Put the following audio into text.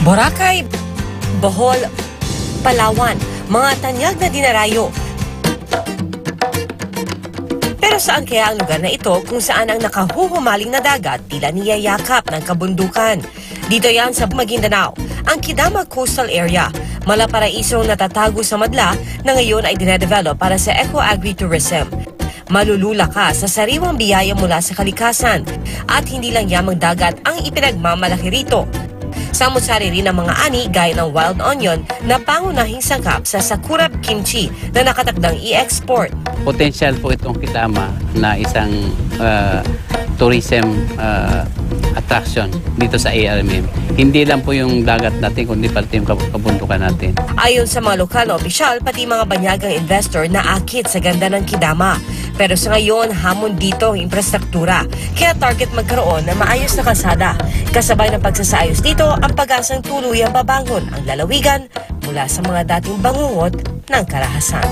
Boracay, Bohol, Palawan, mga tanyag na dinarayo. Pero saan kaya ang lugar na ito kung saan ang nakahuhumaling na dagat tila niyayakap ng kabundukan? Dito yan sa Maguindanao, ang Kidama Coastal Area. Malaparaisong natatago sa madla na ngayon ay dinedevelop para sa eco-agritourism. Malulula ka sa sariwang biyaya mula sa kalikasan at hindi lang yamang dagat ang ipinagmamalaki rito. Samot-sari rin ang mga ani gaya ng wild onion na pangunahing sangkap sa Sakurap Kimchi na nakatakdang i-export. Potential po itong Kidama na isang tourism attraction dito sa ARMM. Hindi lang po yung dagat natin, kundi pati yung kabundukan natin. Ayon sa mga lokal na opisyal, pati mga banyagang investor na akit sa ganda ng Kidama. Pero sa ngayon, hamon dito ang infrastruktura. Kaya target magkaroon ng maayos na kalsada. Kasabay ng pagsasayos dito, ang pag-asang tuluyang babangon ang lalawigan mula sa mga dating bangungot ng karahasan.